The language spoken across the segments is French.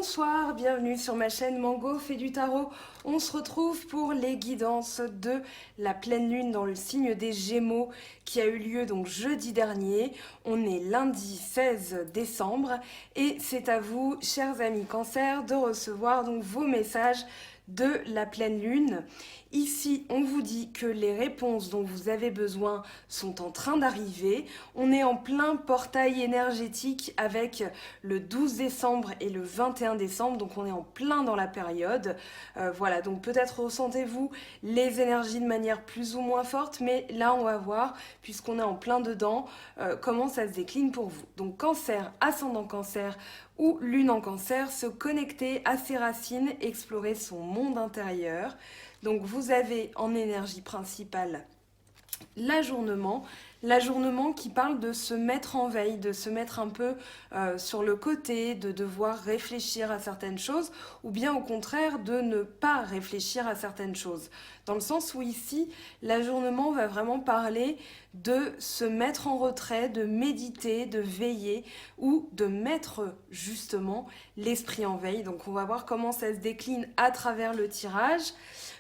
Bonsoir, bienvenue sur ma chaîne Mango fait du tarot. On se retrouve pour les guidances de la pleine lune dans le signe des Gémeaux qui a eu lieu donc jeudi dernier. On est lundi 16 décembre et c'est à vous, chers amis Cancer, de recevoir donc vos messages de la pleine lune. Ici, on vous dit que les réponses dont vous avez besoin sont en train d'arriver. On est en plein portail énergétique avec le 12 décembre et le 21 décembre, donc on est en plein dans la période. Voilà, donc peut-être ressentez-vous les énergies de manière plus ou moins forte, mais là on va voir, puisqu'on est en plein dedans, comment ça se décline pour vous. Donc Cancer, ascendant Cancer ou lune en Cancer, se connecter à ses racines, explorer son monde intérieur. Donc vous avez en énergie principale l'ajournement qui parle de se mettre en veille, de se mettre un peu sur le côté, de devoir réfléchir à certaines choses, ou bien au contraire de ne pas réfléchir à certaines choses. Dans le sens où ici, l'ajournement va vraiment parler de se mettre en retrait, de méditer, de veiller, ou de mettre justement l'esprit en veille. Donc on va voir comment ça se décline à travers le tirage.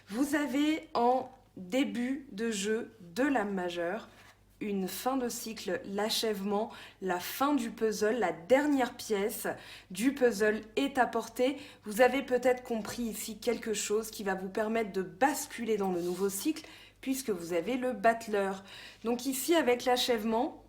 Vous avez en début de jeu de l'âme majeure, une fin de cycle, l'achèvement, la fin du puzzle, la dernière pièce du puzzle est apportée. Vous avez peut-être compris ici quelque chose qui va vous permettre de basculer dans le nouveau cycle puisque vous avez le battleur. Donc ici, avec l'achèvement,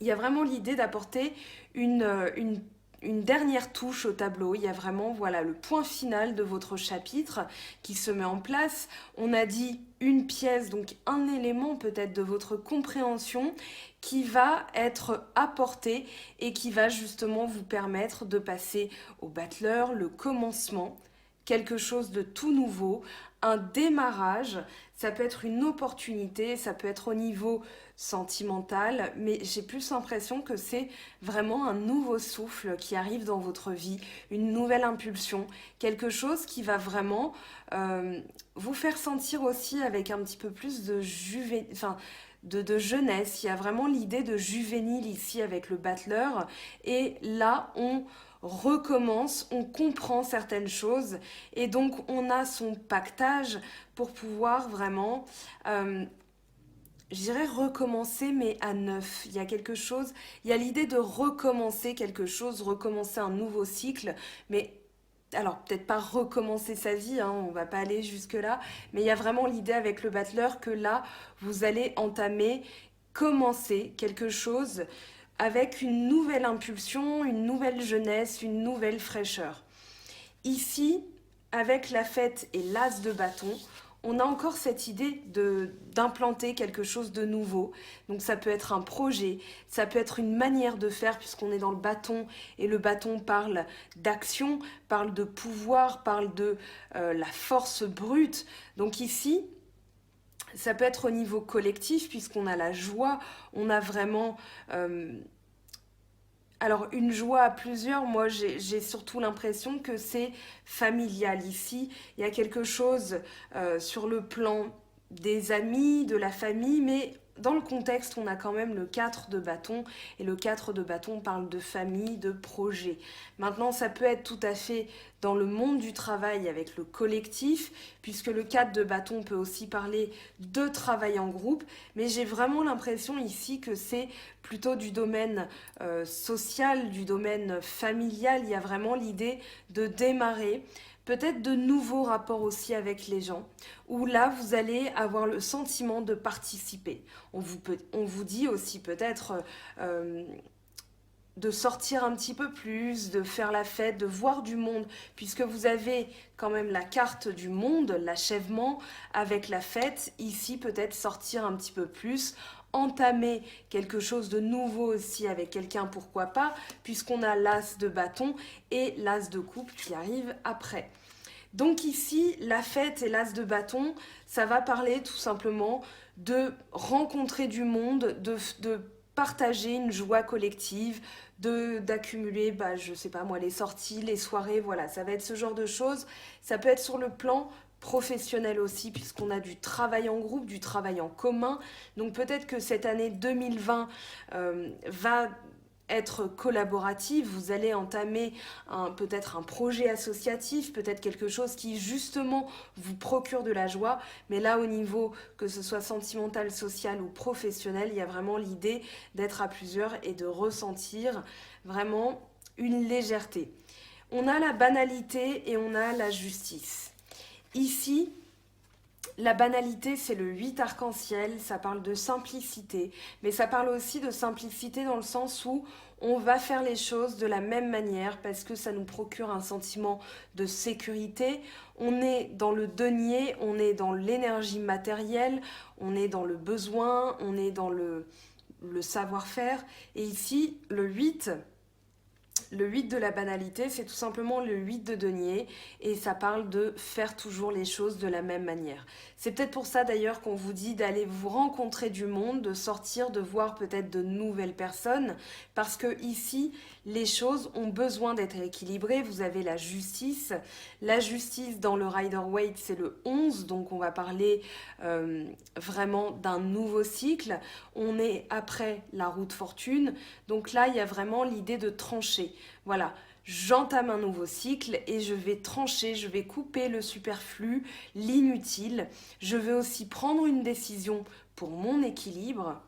il y a vraiment l'idée d'apporter une dernière touche au tableau. Il y a vraiment voilà, le point final de votre chapitre qui se met en place. On a dit une pièce, donc un élément peut-être de votre compréhension qui va être apporté et qui va justement vous permettre de passer au battleur, le commencement, quelque chose de tout nouveau, un démarrage. Ça peut être une opportunité, ça peut être au niveau sentimental, mais j'ai plus l'impression que c'est vraiment un nouveau souffle qui arrive dans votre vie, une nouvelle impulsion, quelque chose qui va vraiment vous faire sentir aussi avec un petit peu plus de de jeunesse. Il y a vraiment l'idée de juvénile ici avec le battleur, et là on recommence, on comprend certaines choses et donc on a son pactage pour pouvoir vraiment je dirais recommencer, mais à neuf. Il y a quelque chose, il y a l'idée de recommencer quelque chose, recommencer un nouveau cycle, mais alors peut-être pas recommencer sa vie, hein, on va pas aller jusque-là, mais il y a vraiment l'idée avec le battleur que là, vous allez entamer, commencer quelque chose avec une nouvelle impulsion, une nouvelle jeunesse, une nouvelle fraîcheur. Ici, avec la fête et l'as de bâton, on a encore cette idée d'implanter quelque chose de nouveau. Donc ça peut être un projet, ça peut être une manière de faire puisqu'on est dans le bâton et le bâton parle d'action, parle de pouvoir, parle de la force brute. Donc ici, ça peut être au niveau collectif puisqu'on a la joie, on a vraiment... alors une joie à plusieurs, moi j'ai surtout l'impression que c'est familial ici. Il y a quelque chose sur le plan des amis, de la famille, mais dans le contexte on a quand même le 4 de bâton et le 4 de bâton parle de famille, de projet. Maintenant ça peut être tout à fait dans le monde du travail avec le collectif, puisque le 4 de bâton peut aussi parler de travail en groupe, mais j'ai vraiment l'impression ici que c'est plutôt du domaine social, du domaine familial. Il y a vraiment l'idée de démarrer peut-être de nouveaux rapports aussi avec les gens, où là vous allez avoir le sentiment de participer. On vous dit aussi peut-être de sortir un petit peu plus, de faire la fête, de voir du monde, puisque vous avez quand même la carte du monde, l'achèvement avec la fête. Ici, peut-être sortir un petit peu plus, entamer quelque chose de nouveau aussi avec quelqu'un, pourquoi pas, puisqu'on a l'as de bâton et l'as de coupe qui arrive après. Donc ici, la fête et l'as de bâton, ça va parler tout simplement de rencontrer du monde, de partager une joie collective, d'accumuler, je sais pas moi, les sorties, les soirées, voilà, ça va être ce genre de choses. Ça peut être sur le plan professionnel aussi, puisqu'on a du travail en groupe, du travail en commun. Donc peut-être que cette année 2020 va être collaborative, vous allez entamer peut-être un projet associatif, peut-être quelque chose qui justement vous procure de la joie, mais là au niveau que ce soit sentimental, social ou professionnel, il y a vraiment l'idée d'être à plusieurs et de ressentir vraiment une légèreté. On a la banalité et on a la justice. Ici, la banalité, c'est le 8 arc-en-ciel, ça parle de simplicité, mais ça parle aussi de simplicité dans le sens où on va faire les choses de la même manière parce que ça nous procure un sentiment de sécurité. On est dans le denier, on est dans l'énergie matérielle, on est dans le besoin, on est dans le savoir-faire. Et ici, le 8 de la banalité, c'est tout simplement le 8 de denier et ça parle de faire toujours les choses de la même manière. C'est peut-être pour ça d'ailleurs qu'on vous dit d'aller vous rencontrer du monde, de sortir, de voir peut-être de nouvelles personnes parce que ici, les choses ont besoin d'être équilibrées. Vous avez la justice. La justice dans le Rider-Waite, c'est le 11, donc on va parler vraiment d'un nouveau cycle. On est après la roue de fortune, donc là, il y a vraiment l'idée de trancher. Voilà, j'entame un nouveau cycle et je vais trancher, je vais couper le superflu, l'inutile. Je vais aussi prendre une décision pour mon équilibre.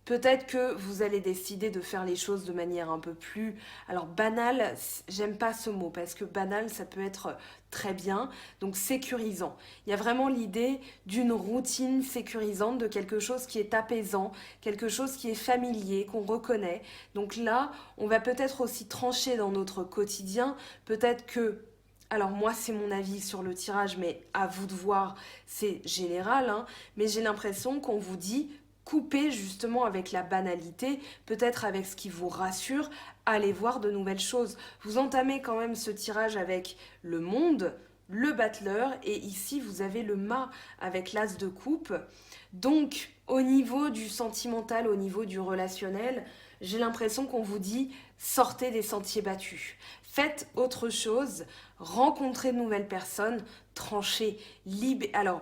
Peut-être que vous allez décider de faire les choses de manière un peu plus... Alors banale, j'aime pas ce mot parce que banal, ça peut être très bien. Donc sécurisant. Il y a vraiment l'idée d'une routine sécurisante, de quelque chose qui est apaisant, quelque chose qui est familier, qu'on reconnaît. Donc là, on va peut-être aussi trancher dans notre quotidien. Peut-être que... Alors moi, c'est mon avis sur le tirage, mais à vous de voir, c'est général. Hein, mais j'ai l'impression qu'on vous dit... Coupez justement avec la banalité, peut-être avec ce qui vous rassure, allez voir de nouvelles choses. Vous entamez quand même ce tirage avec le monde, le battleur, et ici vous avez le mât avec l'as de coupe. Donc au niveau du sentimental, au niveau du relationnel, j'ai l'impression qu'on vous dit sortez des sentiers battus. Faites autre chose, rencontrez de nouvelles personnes, tranchez, alors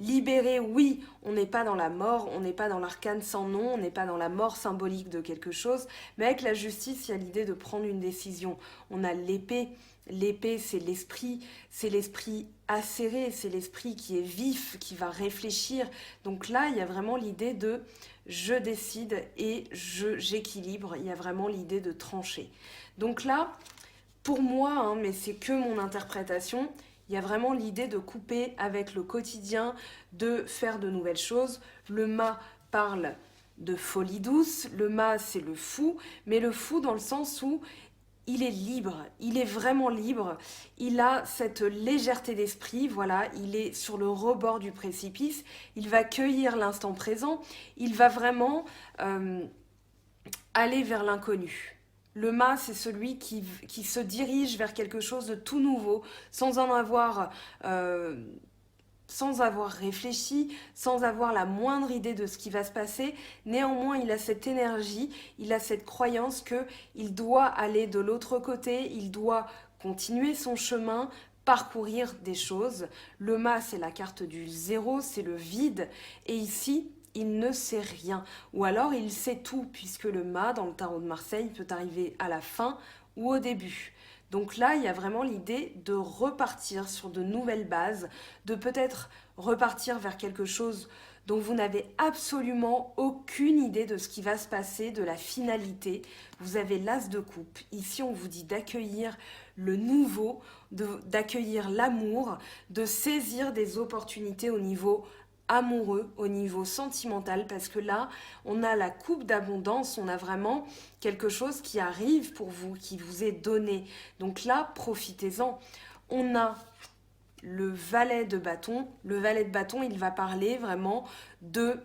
libérer, oui, on n'est pas dans la mort, on n'est pas dans l'arcane sans nom, on n'est pas dans la mort symbolique de quelque chose, mais avec la justice, il y a l'idée de prendre une décision. On a l'épée, l'épée c'est l'esprit acéré, c'est l'esprit qui est vif, qui va réfléchir. Donc là, il y a vraiment l'idée de je décide et j'équilibre, il y a vraiment l'idée de trancher. Donc là, pour moi, hein, mais c'est que mon interprétation, il y a vraiment l'idée de couper avec le quotidien, de faire de nouvelles choses. Le mât parle de folie douce, le mât c'est le fou, mais le fou dans le sens où il est libre, il est vraiment libre, il a cette légèreté d'esprit, voilà, il est sur le rebord du précipice, il va cueillir l'instant présent, il va vraiment aller vers l'inconnu. Le mât, c'est celui qui se dirige vers quelque chose de tout nouveau, sans avoir réfléchi, sans avoir la moindre idée de ce qui va se passer. Néanmoins, il a cette énergie, il a cette croyance qu'il doit aller de l'autre côté, il doit continuer son chemin, parcourir des choses. Le mât, c'est la carte du zéro, c'est le vide. Et ici, il ne sait rien. Ou alors il sait tout, puisque le mât, dans le tarot de Marseille, peut arriver à la fin ou au début. Donc là, il y a vraiment l'idée de repartir sur de nouvelles bases, de peut-être repartir vers quelque chose dont vous n'avez absolument aucune idée de ce qui va se passer, de la finalité. Vous avez l'as de coupe. Ici, on vous dit d'accueillir le nouveau, d'accueillir l'amour, de saisir des opportunités au niveau amoureux, au niveau sentimental, parce que là, on a la coupe d'abondance, on a vraiment quelque chose qui arrive pour vous, qui vous est donné. Donc là, profitez-en. On a le valet de bâton. Le valet de bâton, il va parler vraiment de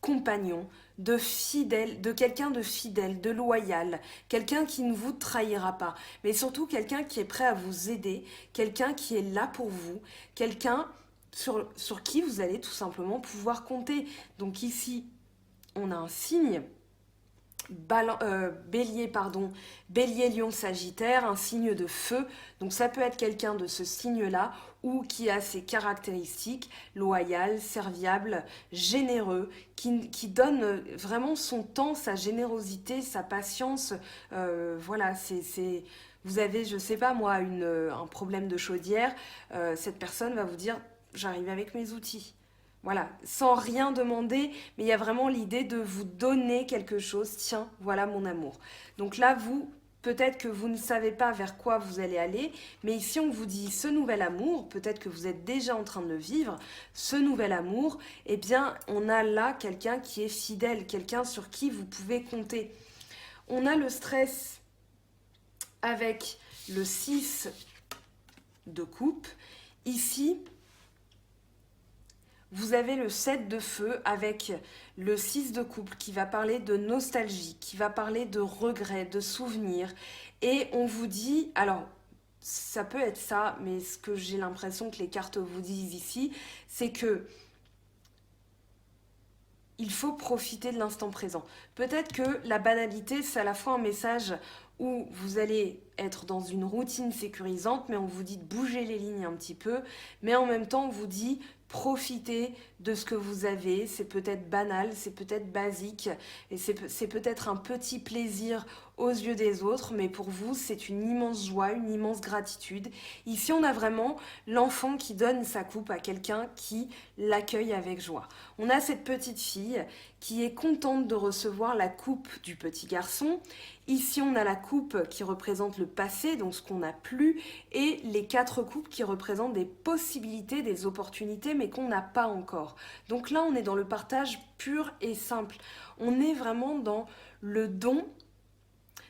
compagnon, de fidèle, de quelqu'un de fidèle, de loyal, quelqu'un qui ne vous trahira pas, mais surtout quelqu'un qui est prêt à vous aider, quelqu'un qui est là pour vous, quelqu'un sur qui vous allez tout simplement pouvoir compter. Donc ici, on a un signe, Bélier, pardon, Bélier, Lion, Sagittaire, un signe de feu. Donc ça peut être quelqu'un de ce signe-là ou qui a ces caractéristiques, loyal, serviable, généreux, qui donne vraiment son temps, sa générosité, sa patience. Voilà, vous avez, je sais pas moi, un problème de chaudière, cette personne va vous dire, j'arrive avec mes outils. Voilà, sans rien demander, mais il y a vraiment l'idée de vous donner quelque chose. Tiens, voilà mon amour. Donc là, peut-être que vous ne savez pas vers quoi vous allez aller, mais ici on vous dit ce nouvel amour, peut-être que vous êtes déjà en train de le vivre, ce nouvel amour, eh bien on a là quelqu'un qui est fidèle, quelqu'un sur qui vous pouvez compter. On a le stress avec le 6 de coupe. Ici, vous avez le 7 de feu avec le 6 de couple qui va parler de nostalgie, qui va parler de regrets, de souvenirs. Et on vous dit, alors ça peut être ça, mais ce que j'ai l'impression que les cartes vous disent ici, c'est que il faut profiter de l'instant présent. Peut-être que la banalité, c'est à la fois un message où vous allez être dans une routine sécurisante, mais on vous dit de bouger les lignes un petit peu, mais en même temps, on vous dit profitez de ce que vous avez. C'est peut-être banal, c'est peut-être basique, et c'est peut-être un petit plaisir aux yeux des autres, mais pour vous, c'est une immense joie, une immense gratitude. Ici, on a vraiment l'enfant qui donne sa coupe à quelqu'un qui l'accueille avec joie. On a cette petite fille qui est contente de recevoir la coupe du petit garçon. Ici, on a la coupe qui représente le passé, donc ce qu'on n'a plus, et les 4 coupes qui représentent des possibilités, des opportunités, mais qu'on n'a pas encore. Donc là, on est dans le partage pur et simple. On est vraiment dans le don,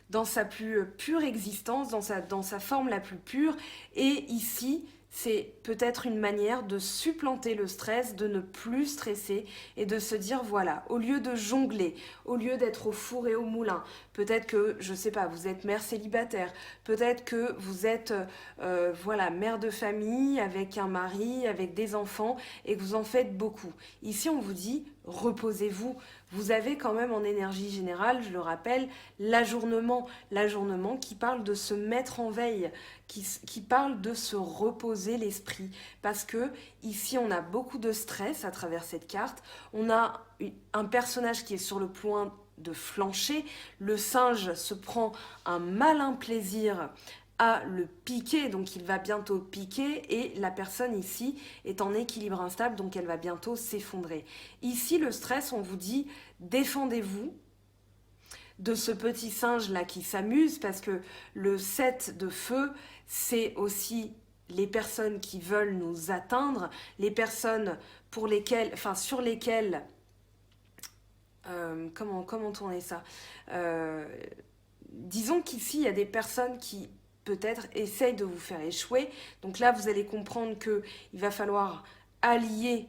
dans sa plus pure existence, dans sa forme la plus pure. Et ici, c'est peut-être une manière de supplanter le stress, de ne plus stresser et de se dire voilà, au lieu de jongler, au lieu d'être au four et au moulin, peut-être que, je sais pas, vous êtes mère célibataire, peut-être que vous êtes voilà, mère de famille avec un mari, avec des enfants et que vous en faites beaucoup. Ici, on vous dit reposez-vous. Vous avez quand même en énergie générale, je le rappelle, l'ajournement qui parle de se mettre en veille, qui parle de se reposer l'esprit. Parce que ici, on a beaucoup de stress à travers cette carte. On a un personnage qui est sur le point de flancher. Le singe se prend un malin plaisir à le piquer, donc il va bientôt piquer, et la personne ici est en équilibre instable, donc elle va bientôt s'effondrer. Ici, le stress, on vous dit, défendez-vous de ce petit singe-là qui s'amuse, parce que le 7 de feu, c'est aussi les personnes qui veulent nous atteindre, les personnes pour lesquelles, enfin sur lesquelles, comment tourner ça disons qu'ici, il y a des personnes qui peut-être essayent de vous faire échouer. Donc là, vous allez comprendre qu'il va falloir allier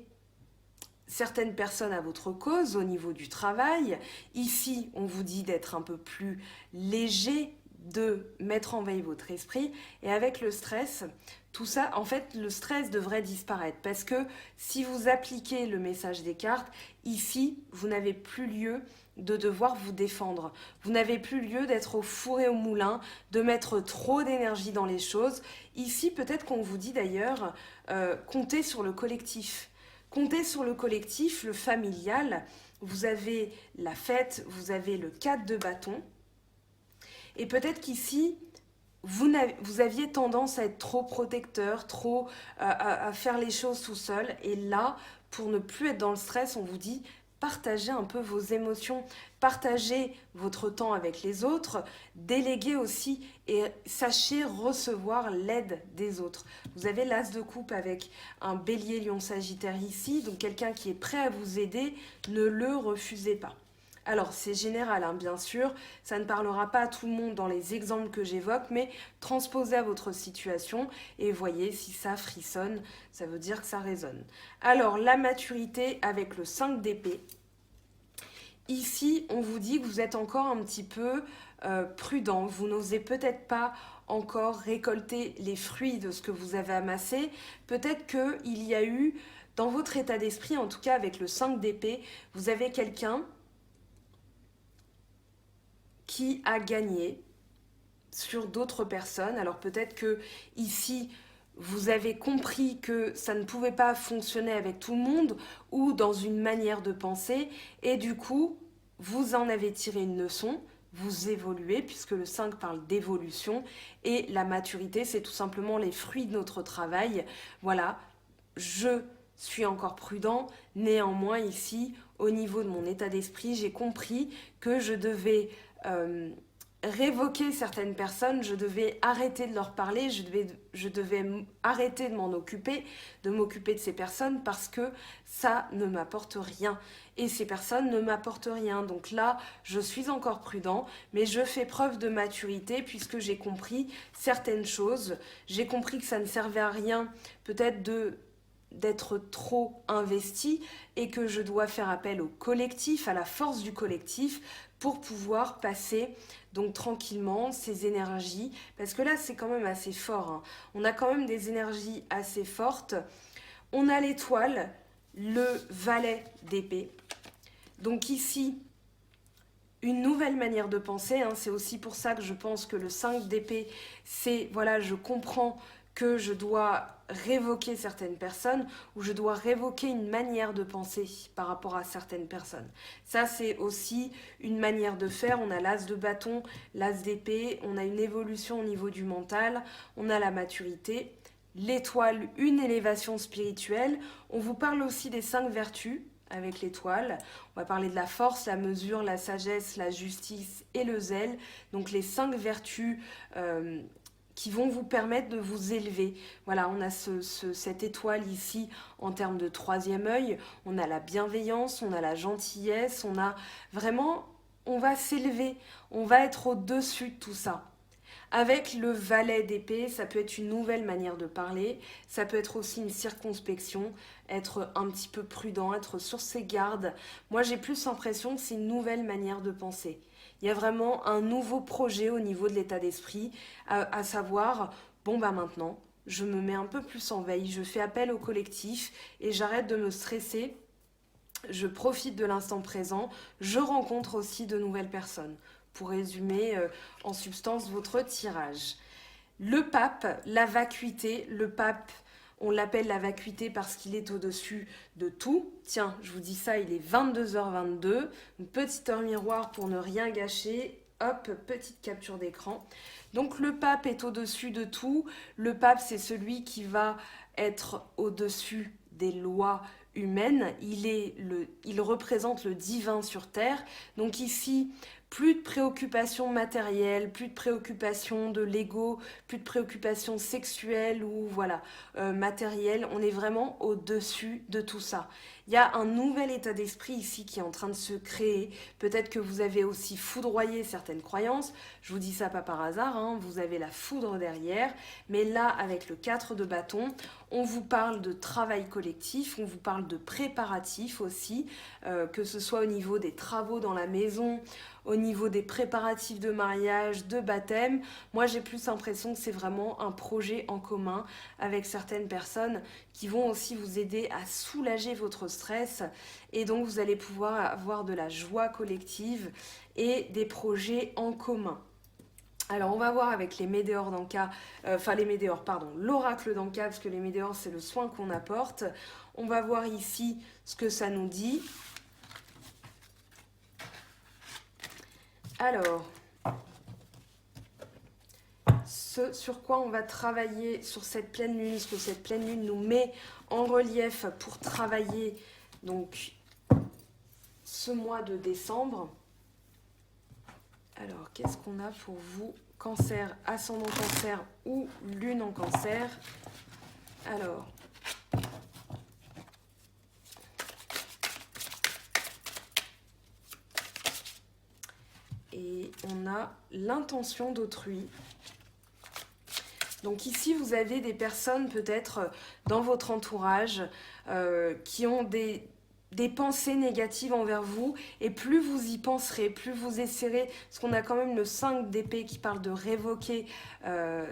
certaines personnes à votre cause au niveau du travail. Ici, on vous dit d'être un peu plus léger, de mettre en veille votre esprit. Et avec le stress, tout ça, en fait, le stress devrait disparaître. Parce que si vous appliquez le message des cartes, ici, vous n'avez plus lieu de devoir vous défendre. Vous n'avez plus lieu d'être au four et au moulin, de mettre trop d'énergie dans les choses. Ici, peut-être qu'on vous dit d'ailleurs, comptez sur le collectif. Comptez sur le collectif, le familial. Vous avez la fête, vous avez le 4 de bâton. Et peut-être qu'ici, vous aviez tendance à être trop protecteur, trop à faire les choses tout seul. Et là, pour ne plus être dans le stress, on vous dit partagez un peu vos émotions, partagez votre temps avec les autres, déléguez aussi et sachez recevoir l'aide des autres. Vous avez l'as de coupe avec un bélier lion sagittaire ici, donc quelqu'un qui est prêt à vous aider, ne le refusez pas. Alors c'est général, hein, bien sûr, ça ne parlera pas à tout le monde dans les exemples que j'évoque, mais transposez à votre situation et voyez si ça frissonne, ça veut dire que ça résonne. Alors la maturité avec le 5 d'épée. Ici, on vous dit que vous êtes encore un petit peu prudent, vous n'osez peut-être pas encore récolter les fruits de ce que vous avez amassé, peut-être qu'il y a eu, dans votre état d'esprit, en tout cas avec le 5 d'épée, vous avez quelqu'un qui a gagné sur d'autres personnes. Alors peut-être que ici, vous avez compris que ça ne pouvait pas fonctionner avec tout le monde ou dans une manière de penser et du coup, vous en avez tiré une leçon, vous évoluez puisque le 5 parle d'évolution et la maturité, c'est tout simplement les fruits de notre travail. Voilà, je suis encore prudent, néanmoins ici, au niveau de mon état d'esprit, j'ai compris que je devais révoquer certaines personnes, je devais arrêter de leur parler, je devais arrêter de m'en occuper, de m'occuper de ces personnes parce que ça ne m'apporte rien. Et ces personnes ne m'apportent rien. Donc là, je suis encore prudent, mais je fais preuve de maturité puisque j'ai compris certaines choses. J'ai compris que ça ne servait à rien peut-être d'être trop investi et que je dois faire appel au collectif, à la force du collectif pour pouvoir passer donc tranquillement ces énergies, parce que là c'est quand même assez fort, hein. On a quand même des énergies assez fortes. On a l'étoile, le valet d'épée. Donc ici, une nouvelle manière de penser, hein. C'est aussi pour ça que je pense que le 5 d'épée, c'est, voilà, je comprends que je dois révoquer certaines personnes ou je dois révoquer une manière de penser par rapport à certaines personnes. Ça, c'est aussi une manière de faire. On a l'as de bâton, l'as d'épée, on a une évolution au niveau du mental, on a la maturité, l'étoile, une élévation spirituelle. On vous parle aussi des 5 vertus avec l'étoile. On va parler de la force, la mesure, la sagesse, la justice et le zèle. Donc les 5 vertus qui vont vous permettre de vous élever. Voilà, on a cette étoile ici en termes de troisième œil, on a la bienveillance, on a la gentillesse, on a vraiment, on va s'élever, on va être au-dessus de tout ça. Avec le valet d'épée, ça peut être une nouvelle manière de parler, ça peut être aussi une circonspection, être un petit peu prudent, être sur ses gardes. Moi, j'ai plus l'impression que c'est une nouvelle manière de penser. Il y a vraiment un nouveau projet au niveau de l'état d'esprit, à savoir, bon bah maintenant, je me mets un peu plus en veille, je fais appel au collectif et j'arrête de me stresser, je profite de l'instant présent, je rencontre aussi de nouvelles personnes. Pour résumer en substance votre tirage. Le pape, la vacuité, le pape, on l'appelle la vacuité parce qu'il est au-dessus de tout. Tiens, je vous dis ça, il est 22h22. Une petite heure miroir pour ne rien gâcher. Hop, petite capture d'écran. Donc le pape est au-dessus de tout. Le pape, c'est celui qui va être au-dessus des lois humaines. Il représente le divin sur terre. Donc ici, plus de préoccupations matérielles, plus de préoccupations de l'ego, plus de préoccupations sexuelles ou voilà, matérielles. On est vraiment au-dessus de tout ça. Il y a un nouvel état d'esprit ici qui est en train de se créer. Peut-être que vous avez aussi foudroyé certaines croyances. Je vous dis ça pas par hasard, hein. Vous avez la foudre derrière. Mais là, avec le 4 de bâton, on vous parle de travail collectif, on vous parle de préparatifs aussi, que ce soit au niveau des travaux dans la maison, au niveau des préparatifs de mariage, de baptême. Moi, j'ai plus l'impression que c'est vraiment un projet en commun avec certaines personnes qui vont aussi vous aider à soulager votre stress et donc vous allez pouvoir avoir de la joie collective et des projets en commun. Alors on va voir avec les météores d'Anka, l'oracle d'Anka, parce que les météores c'est le soin qu'on apporte. On va voir ici ce que ça nous dit. Alors, ce sur quoi on va travailler sur cette pleine lune, ce que cette pleine lune nous met en relief pour travailler donc ce mois de décembre. Alors, qu'est-ce qu'on a pour vous? Cancer, ascendant cancer ou lune en cancer. Alors, et on a l'intention d'autrui. Donc ici, vous avez des personnes peut-être dans votre entourage qui ont des des pensées négatives envers vous, et plus vous y penserez, plus vous essaierez, parce qu'on a quand même le 5 d'épée qui parle de révoquer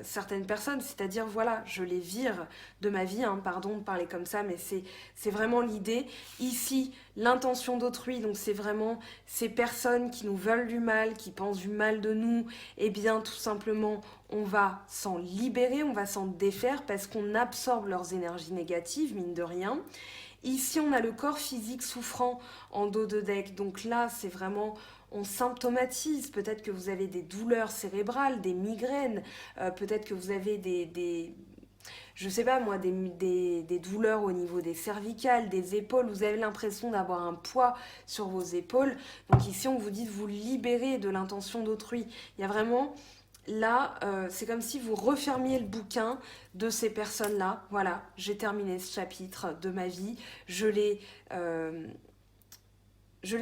certaines personnes, c'est-à-dire voilà, je les vire de ma vie, hein, pardon de parler comme ça, mais c'est vraiment l'idée. Ici, l'intention d'autrui, donc c'est vraiment ces personnes qui nous veulent du mal, qui pensent du mal de nous, et bien tout simplement, on va s'en libérer, on va s'en défaire, parce qu'on absorbe leurs énergies négatives, mine de rien. Ici, on a le corps physique souffrant en dos de deck. Donc là, c'est vraiment, on symptomatise. Peut-être que vous avez des douleurs cérébrales, des migraines. Peut-être que vous avez je sais pas moi, des douleurs au niveau des cervicales, des épaules. Vous avez l'impression d'avoir un poids sur vos épaules. Donc ici, on vous dit de vous libérer de l'intention d'autrui. Il y a vraiment... Là, c'est comme si vous refermiez le bouquin de ces personnes-là. Voilà, j'ai terminé ce chapitre de ma vie. Je les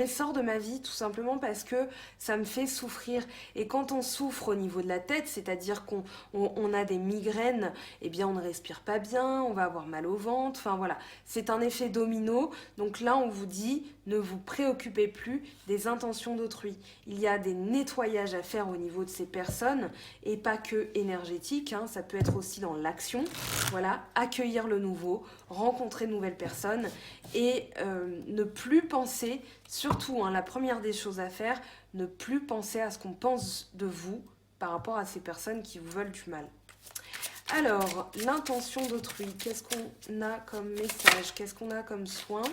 sors de ma vie tout simplement parce que ça me fait souffrir. Et quand on souffre au niveau de la tête, c'est-à-dire qu'on a des migraines, eh bien on ne respire pas bien, on va avoir mal au ventre, enfin voilà. C'est un effet domino. Donc là, on vous dit, ne vous préoccupez plus des intentions d'autrui. Il y a des nettoyages à faire au niveau de ces personnes, et pas que énergétiques, hein, ça peut être aussi dans l'action. Voilà, accueillir le nouveau, rencontrer de nouvelles personnes, et ne plus penser, surtout hein, la première des choses à faire, ne plus penser à ce qu'on pense de vous par rapport à ces personnes qui vous veulent du mal. Alors, l'intention d'autrui, qu'est-ce qu'on a comme message, qu'est-ce qu'on a comme soin?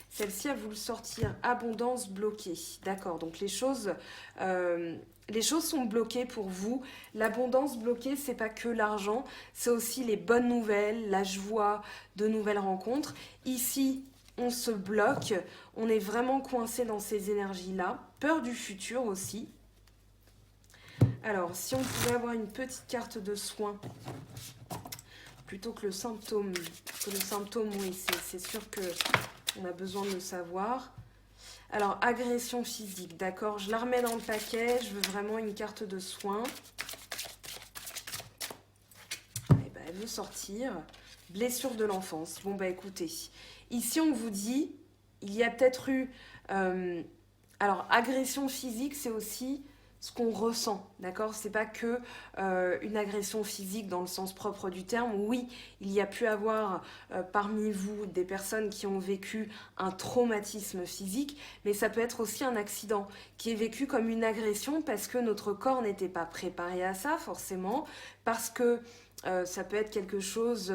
Celle-ci, elle vous le sortir, abondance bloquée. D'accord, donc les choses sont bloquées pour vous. L'abondance bloquée, c'est pas que l'argent, c'est aussi les bonnes nouvelles, la joie, de nouvelles rencontres. Ici, on se bloque, on est vraiment coincé dans ces énergies-là. Peur du futur aussi. Alors, si on pouvait avoir une petite carte de soin plutôt que le symptôme. Parce que le symptôme, oui, c'est sûr qu'on a besoin de le savoir. Alors, agression physique, d'accord. Je la remets dans le paquet. Je veux vraiment une carte de soin. Eh ben, elle veut sortir. Blessure de l'enfance. Bon, bah écoutez. Ici, on vous dit, il y a peut-être eu... alors, agression physique, c'est aussi ce qu'on ressent, d'accord? C'est pas que une agression physique dans le sens propre du terme. Oui, il y a pu avoir parmi vous des personnes qui ont vécu un traumatisme physique, mais ça peut être aussi un accident qui est vécu comme une agression parce que notre corps n'était pas préparé à ça, forcément, parce que ça peut être quelque chose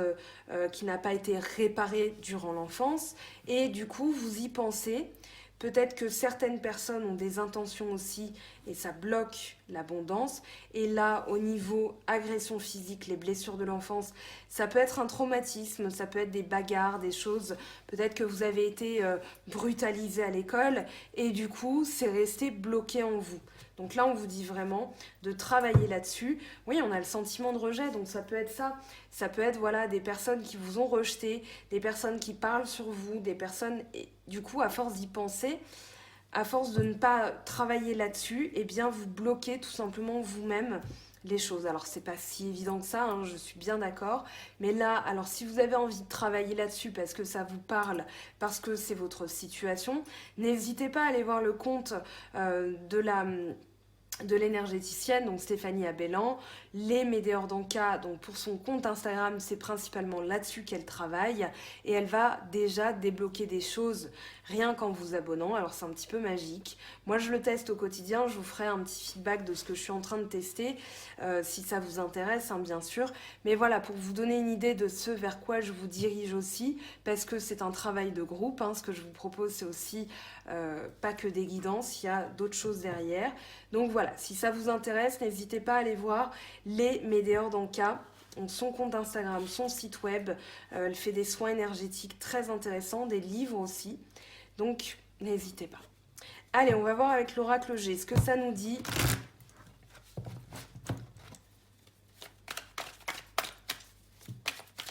qui n'a pas été réparé durant l'enfance, et du coup, vous y pensez. Peut-être que certaines personnes ont des intentions aussi et ça bloque l'abondance. Et là, au niveau agression physique, les blessures de l'enfance, ça peut être un traumatisme, ça peut être des bagarres, des choses. Peut-être que vous avez été brutalisé à l'école et du coup, c'est resté bloqué en vous. Donc là, on vous dit vraiment de travailler là-dessus. Oui, on a le sentiment de rejet, donc ça peut être ça. Ça peut être voilà, des personnes qui vous ont rejeté, des personnes qui parlent sur vous, des personnes... Et du coup, à force d'y penser, à force de ne pas travailler là-dessus, eh bien, vous bloquez tout simplement vous-même les choses. Alors, c'est pas si évident que ça, hein, je suis bien d'accord. Mais là, alors, si vous avez envie de travailler là-dessus parce que ça vous parle, parce que c'est votre situation, n'hésitez pas à aller voir le compte de l'énergéticienne, donc Stéphanie Abellan, les Médéors d'Anka, donc pour son compte Instagram, c'est principalement là-dessus qu'elle travaille, et elle va déjà débloquer des choses rien qu'en vous abonnant. Alors c'est un petit peu magique. Moi je le teste au quotidien, je vous ferai un petit feedback de ce que je suis en train de tester, si ça vous intéresse, hein, bien sûr. Mais voilà, pour vous donner une idée de ce vers quoi je vous dirige aussi, parce que c'est un travail de groupe, hein, ce que je vous propose c'est aussi pas que des guidances, il y a d'autres choses derrière. Donc voilà, si ça vous intéresse, n'hésitez pas à aller voir les Médéors d'Anka, son compte Instagram, son site web. Elle fait des soins énergétiques très intéressants, des livres aussi. Donc n'hésitez pas. Allez, on va voir avec l'oracle G ce que ça nous dit.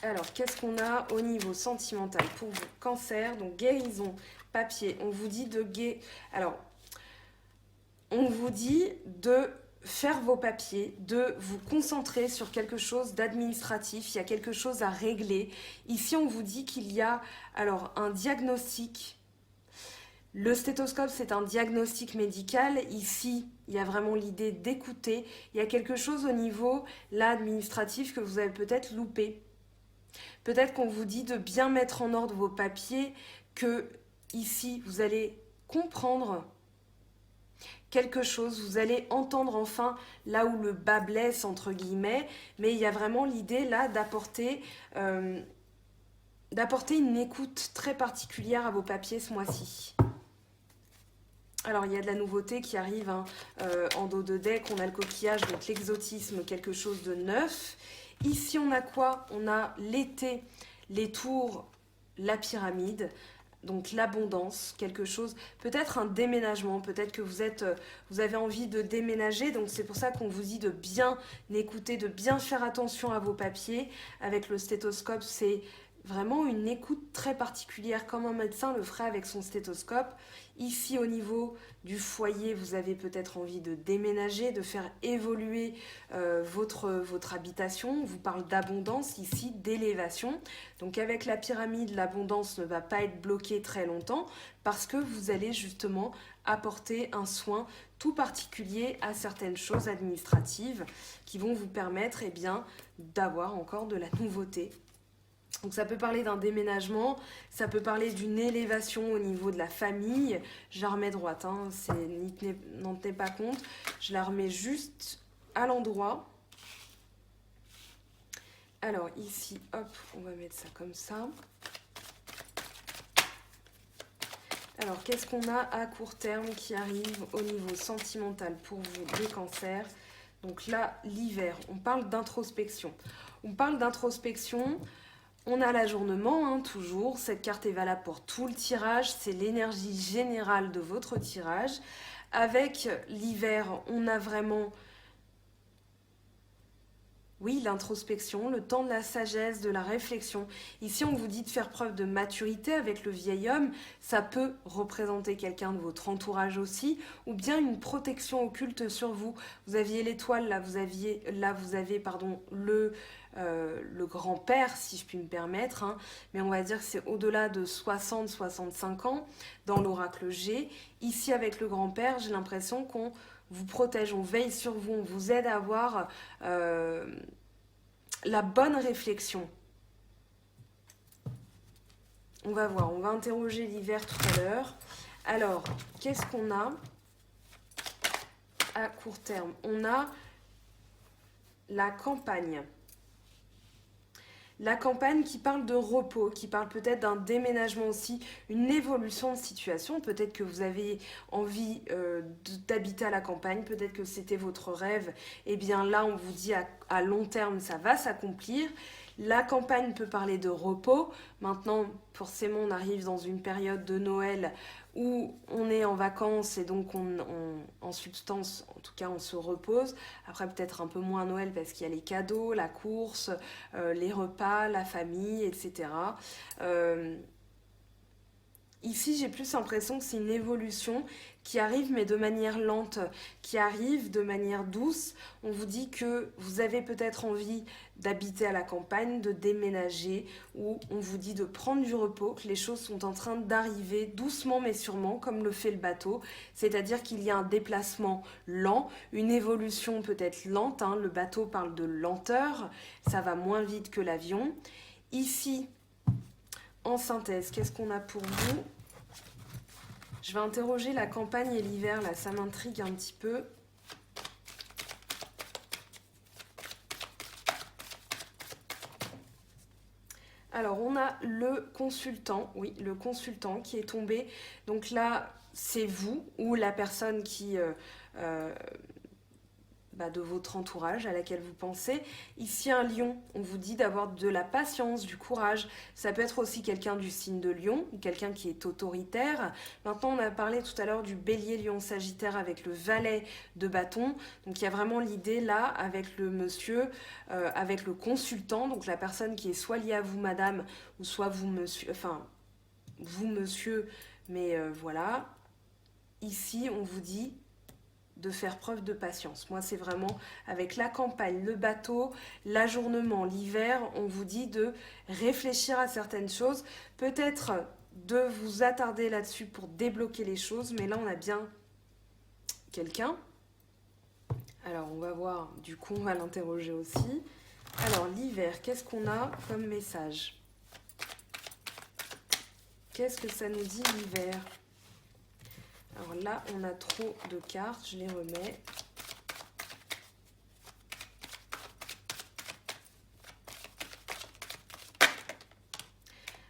Alors, qu'est-ce qu'on a au niveau sentimental pour vous? Cancer, donc guérison, papier. On vous dit Alors, on vous dit de faire vos papiers, de vous concentrer sur quelque chose d'administratif, il y a quelque chose à régler. Ici, on vous dit qu'il y a alors un diagnostic Le stéthoscope, c'est un diagnostic médical. Ici, il y a vraiment l'idée d'écouter. Il y a quelque chose au niveau là, administratif que vous avez peut-être loupé. Peut-être qu'on vous dit de bien mettre en ordre vos papiers, que ici, vous allez comprendre quelque chose, vous allez entendre enfin là où le bas blesse, entre guillemets, mais il y a vraiment l'idée là d'apporter une écoute très particulière à vos papiers ce mois-ci. Alors, il y a de la nouveauté qui arrive en dos de deck. On a le coquillage, donc l'exotisme, quelque chose de neuf. Ici, on a quoi? On a l'été, les tours, la pyramide. Donc l'abondance, quelque chose, peut-être un déménagement, peut-être que vous avez envie de déménager, donc c'est pour ça qu'on vous dit de bien écouter, de bien faire attention à vos papiers. Avec le stéthoscope, c'est vraiment une écoute très particulière, comme un médecin le ferait avec son stéthoscope. Ici, au niveau du foyer, vous avez peut-être envie de déménager, de faire évoluer votre habitation. On vous parle d'abondance, ici, d'élévation. Donc avec la pyramide, l'abondance ne va pas être bloquée très longtemps parce que vous allez justement apporter un soin tout particulier à certaines choses administratives qui vont vous permettre d'avoir encore de la nouveauté. Donc ça peut parler d'un déménagement, ça peut parler d'une élévation au niveau de la famille. Je la remets droite, n'en tenez pas compte. Je la remets juste à l'endroit. Alors ici, hop, on va mettre ça comme ça. Alors qu'est-ce qu'on a à court terme qui arrive au niveau sentimental pour vous, les cancers? Donc là, l'hiver, on parle d'introspection. On parle d'introspection. On a l'ajournement, toujours. Cette carte est valable pour tout le tirage. C'est l'énergie générale de votre tirage. Avec l'hiver, on a vraiment, oui, l'introspection, le temps de la sagesse, de la réflexion. Ici, on vous dit de faire preuve de maturité avec le vieil homme. Ça peut représenter quelqu'un de votre entourage aussi, ou bien une protection occulte sur vous. Vous aviez l'étoile, là vous avez le grand-père, si je puis me permettre, mais on va dire que c'est au-delà de 60-65 ans dans l'oracle G. Ici, avec le grand-père, j'ai l'impression qu'on vous protège, on veille sur vous, on vous aide à avoir la bonne réflexion. On va voir, on va interroger l'hiver tout à l'heure. Alors, qu'est-ce qu'on a à court terme? On a la campagne. La campagne qui parle de repos, qui parle peut-être d'un déménagement aussi, une évolution de situation. Peut-être que vous avez envie d'habiter à la campagne, peut-être que c'était votre rêve. Eh bien là, on vous dit à long terme, ça va s'accomplir. La campagne peut parler de repos. Maintenant, forcément, on arrive dans une période de Noël où on est en vacances et donc en substance, en tout cas, on se repose. Après, peut-être un peu moins à Noël parce qu'il y a les cadeaux, la course, les repas, la famille, etc. Ici, j'ai plus l'impression que c'est une évolution qui arrive, mais de manière lente, qui arrive de manière douce. On vous dit que vous avez peut-être envie d'habiter à la campagne, de déménager, ou on vous dit de prendre du repos, que les choses sont en train d'arriver doucement mais sûrement, comme le fait le bateau. C'est-à-dire qu'il y a un déplacement lent, une évolution peut-être lente. Le bateau parle de lenteur, ça va moins vite que l'avion. Ici, en synthèse, qu'est-ce qu'on a pour vous? Je vais interroger la campagne et l'hiver, là, ça m'intrigue un petit peu. Alors, on a le consultant, oui, le consultant qui est tombé. Donc là, c'est vous ou la personne qui... de votre entourage à laquelle vous pensez. Ici, un lion, on vous dit d'avoir de la patience, du courage. Ça peut être aussi quelqu'un du signe de lion, ou quelqu'un qui est autoritaire. Maintenant, on a parlé tout à l'heure du bélier, lion, sagittaire avec le valet de bâton. Donc, il y a vraiment l'idée là, avec le monsieur, avec le consultant, donc la personne qui est soit liée à vous, madame, ou soit vous, monsieur, mais voilà. Ici, on vous dit de faire preuve de patience. Moi, c'est vraiment avec la campagne, le bateau, l'ajournement, l'hiver, on vous dit de réfléchir à certaines choses, peut-être de vous attarder là-dessus pour débloquer les choses. Mais là, on a bien quelqu'un. Alors, on va voir, du coup, on va l'interroger aussi. Alors, l'hiver, qu'est-ce qu'on a comme message? Qu'est-ce que ça nous dit, l'hiver? Alors là, on a trop de cartes, je les remets.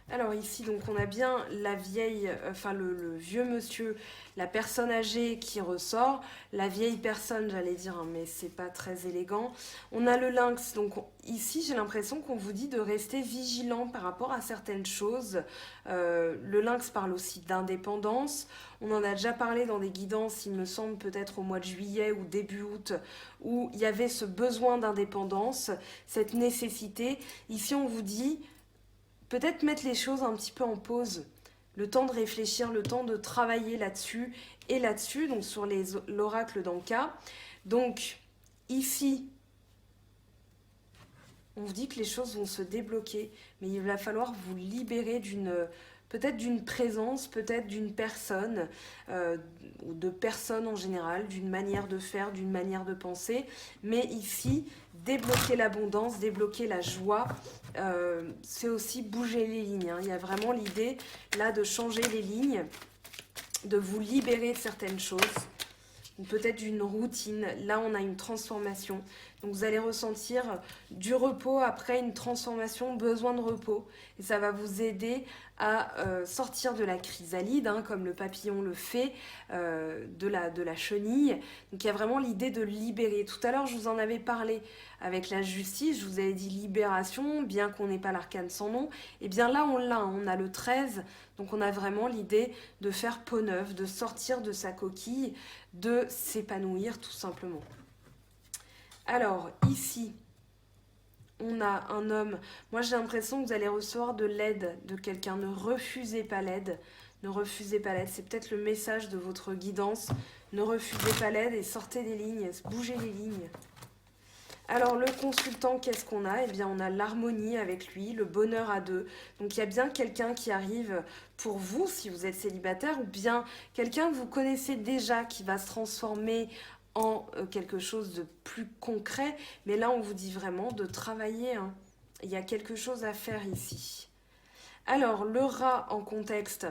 Alors ici, donc on a bien la vieille, enfin le vieux monsieur, la personne âgée qui ressort, la vieille personne, j'allais dire, hein, mais c'est pas très élégant. On a le lynx, donc ici j'ai l'impression qu'on vous dit de rester vigilant par rapport à certaines choses. Le lynx parle aussi d'indépendance. On en a déjà parlé dans des guidances, il me semble peut-être au mois de juillet ou début août, où il y avait ce besoin d'indépendance, cette nécessité. Ici on vous dit peut-être mettre les choses un petit peu en pause, le temps de réfléchir, le temps de travailler là-dessus et là-dessus, donc sur l'oracle d'Anka. Donc ici, on vous dit que les choses vont se débloquer, mais il va falloir vous libérer peut-être d'une présence, peut-être d'une personne, ou de personnes en général, d'une manière de faire, d'une manière de penser. Mais ici, débloquer l'abondance, débloquer la joie, c'est aussi bouger les lignes, hein. Il y a vraiment l'idée là de changer les lignes, de vous libérer de certaines choses, ou peut-être d'une routine. Là, on a une transformation. Donc, vous allez ressentir du repos après une transformation, besoin de repos. Et ça va vous aider à sortir de la chrysalide, hein, comme le papillon le fait, de la chenille. Donc, il y a vraiment l'idée de libérer. Tout à l'heure, je vous en avais parlé avec la justice. Je vous avais dit libération, bien qu'on n'ait pas l'arcane sans nom. Et bien là, on l'a. On a le 13. Donc, on a vraiment l'idée de faire peau neuve, de sortir de sa coquille, de s'épanouir tout simplement. Alors ici, on a un homme. Moi j'ai l'impression que vous allez recevoir de l'aide de quelqu'un. Ne refusez pas l'aide. Ne refusez pas l'aide. C'est peut-être le message de votre guidance. Ne refusez pas l'aide et sortez des lignes. Bougez les lignes. Alors le consultant, qu'est-ce qu'on a? Eh bien on a l'harmonie avec lui, le bonheur à deux. Donc il y a bien quelqu'un qui arrive pour vous si vous êtes célibataire, ou bien quelqu'un que vous connaissez déjà qui va se transformer en quelque chose de plus concret. Mais là on vous dit vraiment de travailler, hein. Il y a quelque chose à faire ici. Alors le rat en contexte,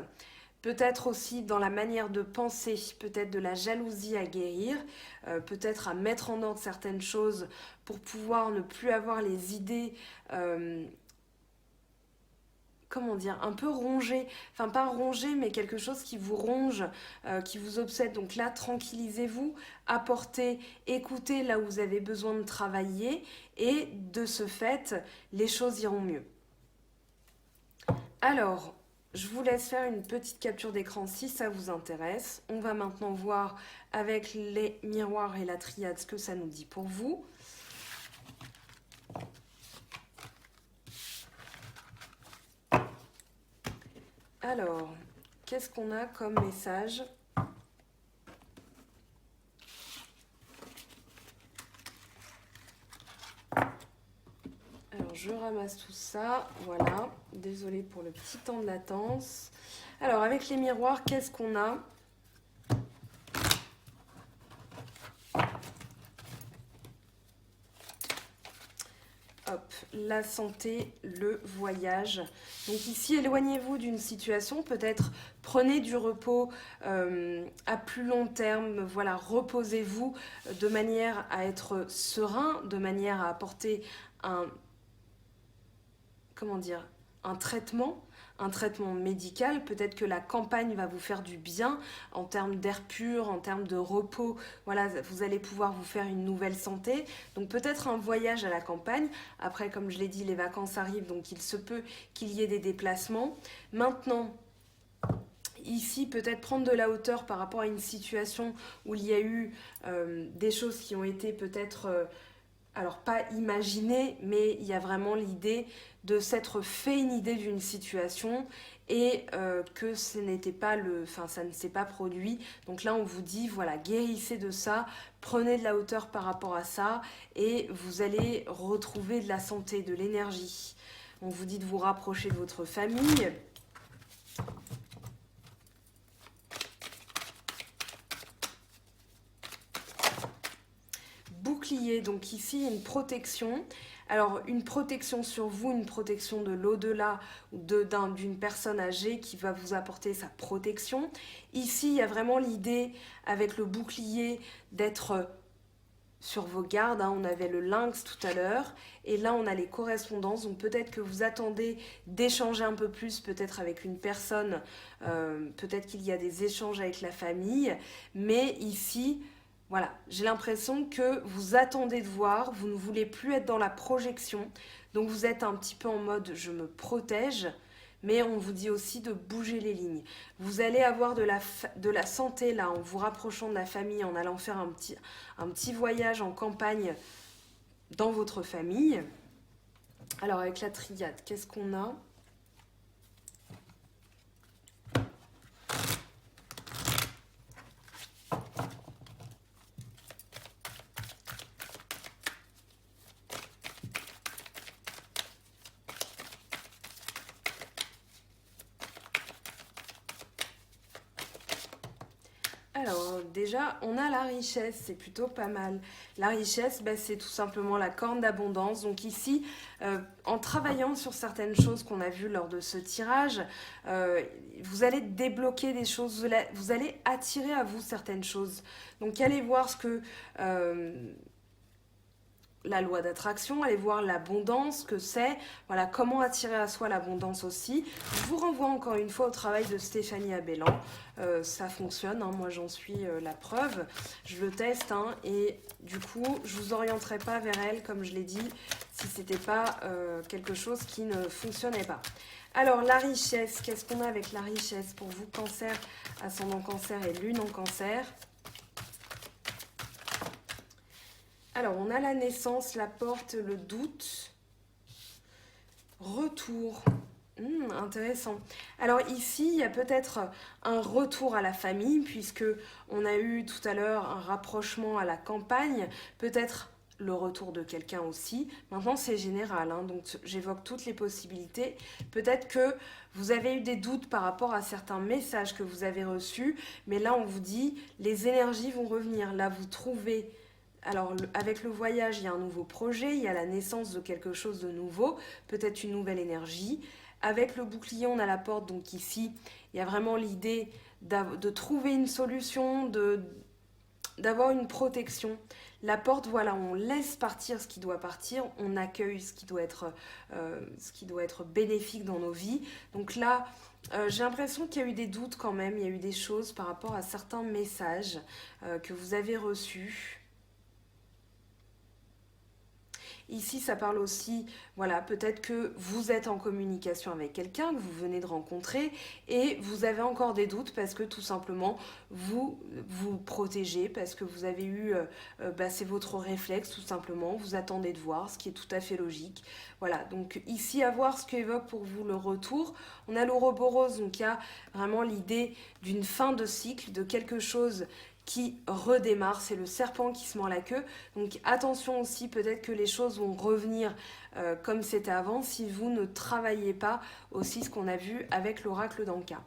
peut-être aussi dans la manière de penser, peut-être de la jalousie à guérir, peut-être à mettre en ordre certaines choses pour pouvoir ne plus avoir les idées, comment dire, un peu rongées, enfin pas rongées, mais quelque chose qui vous ronge, qui vous obsède. Donc là, tranquillisez-vous, apportez, écoutez là où vous avez besoin de travailler, et de ce fait, les choses iront mieux. Alors, je vous laisse faire une petite capture d'écran si ça vous intéresse. On va maintenant voir avec les miroirs et la triade ce que ça nous dit pour vous. Alors, qu'est-ce qu'on a comme message ? Alors, je ramasse tout ça. Voilà. Désolée pour le petit temps de latence. Alors, avec les miroirs, qu'est-ce qu'on a ? Hop, la santé, le voyage. Donc ici, éloignez-vous d'une situation, peut-être prenez du repos à plus long terme. Voilà, reposez-vous de manière à être serein, de manière à apporter un traitement médical. Peut-être que la campagne va vous faire du bien en termes d'air pur, en termes de repos. Voilà, vous allez pouvoir vous faire une nouvelle santé. Donc peut-être un voyage à la campagne. Après, comme je l'ai dit, les vacances arrivent, donc il se peut qu'il y ait des déplacements. Maintenant, ici, peut-être prendre de la hauteur par rapport à une situation où il y a eu des choses qui ont été peut-être... alors pas imaginé, mais il y a vraiment l'idée de s'être fait une idée d'une situation et que ça ne s'est pas produit. Donc là on vous dit voilà, guérissez de ça, prenez de la hauteur par rapport à ça et vous allez retrouver de la santé, de l'énergie. On vous dit de vous rapprocher de votre famille. bouclier, donc ici une protection. Alors une protection sur vous, une protection de l'au-delà ou d'une personne âgée qui va vous apporter sa protection. Ici, il y a vraiment l'idée avec le bouclier d'être sur vos gardes, hein. On avait le lynx tout à l'heure et là on a les correspondances, donc peut-être que vous attendez d'échanger un peu plus peut-être avec une personne, peut-être qu'il y a des échanges avec la famille, mais ici voilà, j'ai l'impression que vous attendez de voir, vous ne voulez plus être dans la projection, donc vous êtes un petit peu en mode je me protège, mais on vous dit aussi de bouger les lignes. Vous allez avoir de la santé là en vous rapprochant de la famille, en allant faire un petit voyage en campagne dans votre famille. Alors avec la triade, qu'est-ce qu'on a ? Alors déjà, on a la richesse, c'est plutôt pas mal. La richesse, c'est tout simplement la corne d'abondance. Donc ici, en travaillant sur certaines choses qu'on a vues lors de ce tirage, vous allez débloquer des choses, vous allez attirer à vous certaines choses. Donc allez voir ce que... la loi d'attraction, allez voir l'abondance que c'est, voilà, comment attirer à soi l'abondance aussi. Je vous renvoie encore une fois au travail de Stéphanie Abellan, ça fonctionne, hein, moi j'en suis la preuve, je le teste, hein, et du coup je vous orienterai pas vers elle, comme je l'ai dit, si c'était pas quelque chose qui ne fonctionnait pas. Alors la richesse, qu'est-ce qu'on a avec la richesse pour vous, cancer, ascendant cancer et lune en cancer? Alors, on a la naissance, la porte, le doute, retour. Intéressant. Alors ici, il y a peut-être un retour à la famille, puisque on a eu tout à l'heure un rapprochement à la campagne, peut-être le retour de quelqu'un aussi. Maintenant, c'est général, hein, donc j'évoque toutes les possibilités. Peut-être que vous avez eu des doutes par rapport à certains messages que vous avez reçus, mais là, on vous dit, les énergies vont revenir. Là, vous trouvez... Alors, avec le voyage, il y a un nouveau projet, il y a la naissance de quelque chose de nouveau, peut-être une nouvelle énergie. Avec le bouclier, on a la porte, donc ici, il y a vraiment l'idée de trouver une solution, d'avoir une protection. La porte, voilà, on laisse partir ce qui doit partir, on accueille ce qui doit être bénéfique dans nos vies. Donc là, j'ai l'impression qu'il y a eu des doutes quand même, il y a eu des choses par rapport à certains messages que vous avez reçus. Ici, ça parle aussi, voilà, peut-être que vous êtes en communication avec quelqu'un que vous venez de rencontrer et vous avez encore des doutes parce que tout simplement, vous vous protégez, parce que vous avez eu, c'est votre réflexe tout simplement, vous attendez de voir, ce qui est tout à fait logique. Voilà, donc ici, à voir ce qu'évoque pour vous le retour. On a l'Ouroboros, donc il y a vraiment l'idée d'une fin de cycle, de quelque chose qui redémarre, c'est le serpent qui se mord la queue, donc attention aussi, peut-être que les choses vont revenir comme c'était avant si vous ne travaillez pas aussi ce qu'on a vu avec l'oracle d'Anka.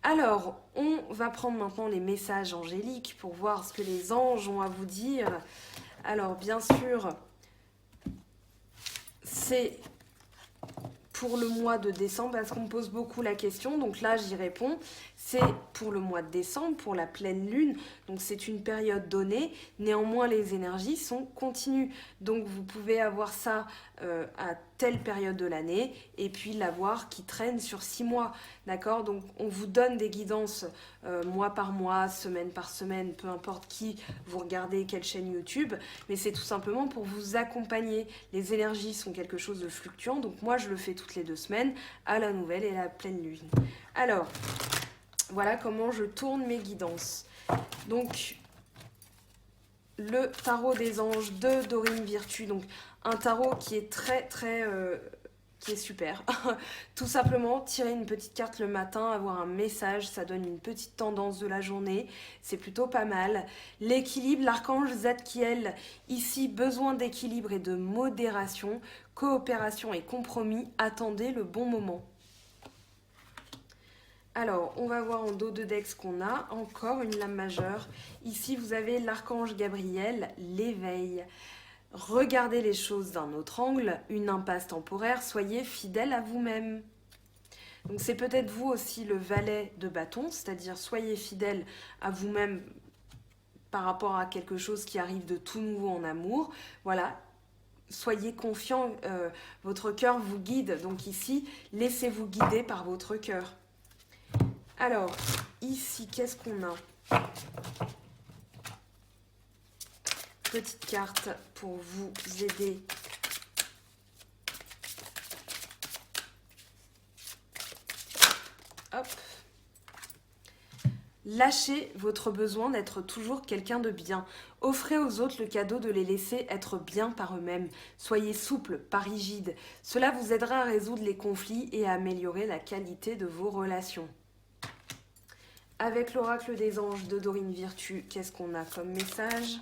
Alors, on va prendre maintenant les messages angéliques pour voir ce que les anges ont à vous dire. Alors, bien sûr, c'est pour le mois de décembre, parce qu'on me pose beaucoup la question, donc là j'y réponds, c'est pour le mois de décembre, pour la pleine lune, donc c'est une période donnée, néanmoins les énergies sont continues, donc vous pouvez avoir ça à telle période de l'année, et puis l'avoir qui traîne sur 6 mois, d'accord? Donc on vous donne des guidances mois par mois, semaine par semaine, peu importe qui vous regardez, quelle chaîne YouTube, mais c'est tout simplement pour vous accompagner. Les énergies sont quelque chose de fluctuant, donc moi je le fais toutes les 2 semaines, à la nouvelle et à la pleine lune. Alors, voilà comment je tourne mes guidances. Donc, le tarot des anges de Dorine Virtue, donc un tarot qui est qui est super. Tout simplement, tirer une petite carte le matin, avoir un message, ça donne une petite tendance de la journée, c'est plutôt pas mal. L'équilibre, l'archange Zadkiel, ici, besoin d'équilibre et de modération, coopération et compromis, attendez le bon moment. Alors, on va voir en dos de deck ce qu'on a. Encore une lame majeure. Ici, vous avez l'archange Gabriel, l'éveil. Regardez les choses d'un autre angle, une impasse temporaire, soyez fidèle à vous-même. Donc c'est peut-être vous aussi le valet de bâton, c'est-à-dire soyez fidèle à vous-même par rapport à quelque chose qui arrive de tout nouveau en amour. Voilà, soyez confiant, votre cœur vous guide. Donc ici, laissez-vous guider par votre cœur. Alors, ici, qu'est-ce qu'on a? Petite carte pour vous aider. Hop. Lâchez votre besoin d'être toujours quelqu'un de bien. Offrez aux autres le cadeau de les laisser être bien par eux-mêmes. Soyez souple, pas rigide. Cela vous aidera à résoudre les conflits et à améliorer la qualité de vos relations. Avec l'oracle des anges de Dorine Virtue, qu'est-ce qu'on a comme message?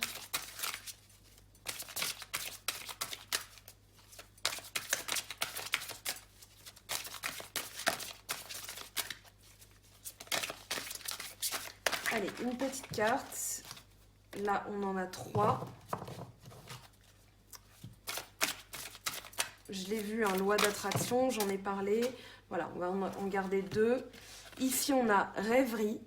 Allez, une petite carte. Là, on en a 3. Je l'ai vu, loi d'attraction, j'en ai parlé. Voilà, on va en garder 2. Ici, on a rêverie.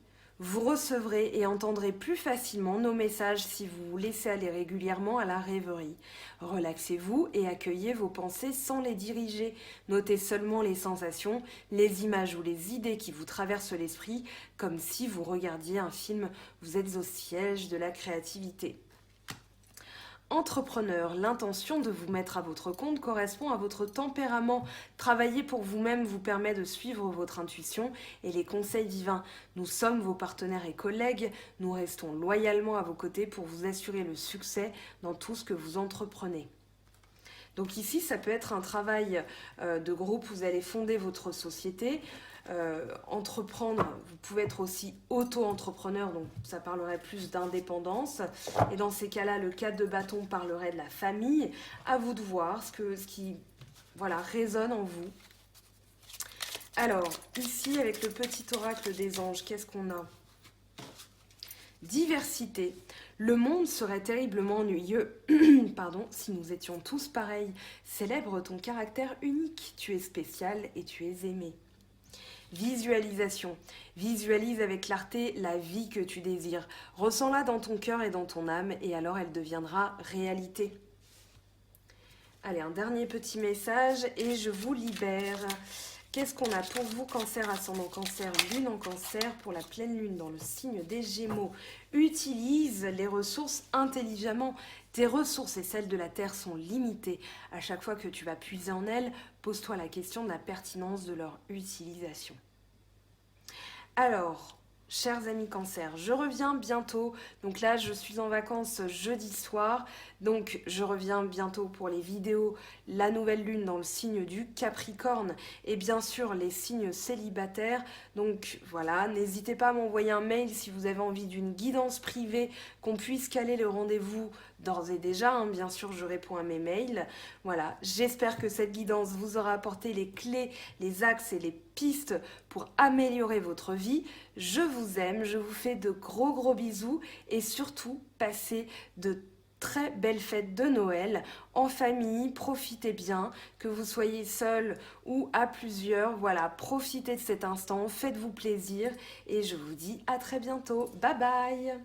Vous recevrez et entendrez plus facilement nos messages si vous vous laissez aller régulièrement à la rêverie. Relaxez-vous et accueillez vos pensées sans les diriger. Notez seulement les sensations, les images ou les idées qui vous traversent l'esprit, comme si vous regardiez un film. Vous êtes au siège de la créativité. Entrepreneur, l'intention de vous mettre à votre compte correspond à votre tempérament. Travailler pour vous-même vous permet de suivre votre intuition et les conseils divins. Nous sommes vos partenaires et collègues. Nous restons loyalement à vos côtés pour vous assurer le succès dans tout ce que vous entreprenez. Donc ici, ça peut être un travail de groupe. Vous allez fonder votre société. Entreprendre, vous pouvez être aussi auto-entrepreneur, donc ça parlerait plus d'indépendance. Et dans ces cas-là, le 4 de bâton parlerait de la famille. À vous de voir ce qui résonne en vous. Alors, ici, avec le petit oracle des anges, qu'est-ce qu'on a? Diversité. Le monde serait terriblement ennuyeux si nous étions tous pareils. Célèbre ton caractère unique. Tu es spécial et tu es aimé. Visualisation. Visualise avec clarté la vie que tu désires. Ressens-la dans ton cœur et dans ton âme et alors elle deviendra réalité. Allez, un dernier petit message et je vous libère. Qu'est-ce qu'on a pour vous, Cancer, ascendant Cancer, Lune en Cancer, pour la pleine Lune dans le signe des Gémeaux? Utilise les ressources intelligemment. Tes ressources et celles de la Terre sont limitées. À chaque fois que tu vas puiser en elles, pose-toi la question de la pertinence de leur utilisation. Alors, chers amis Cancer, je reviens bientôt. Donc là, je suis en vacances jeudi soir. Donc, je reviens bientôt pour les vidéos, la nouvelle lune dans le signe du Capricorne et bien sûr les signes célibataires. Donc voilà, n'hésitez pas à m'envoyer un mail si vous avez envie d'une guidance privée, qu'on puisse caler le rendez-vous d'ores et déjà. Bien sûr, je réponds à mes mails. Voilà, j'espère que cette guidance vous aura apporté les clés, les axes et les pistes pour améliorer votre vie. Je vous aime, je vous fais de gros bisous et surtout, passez de très belles fêtes de Noël en famille, profitez bien, que vous soyez seul ou à plusieurs, voilà, profitez de cet instant, faites-vous plaisir et je vous dis à très bientôt, bye bye.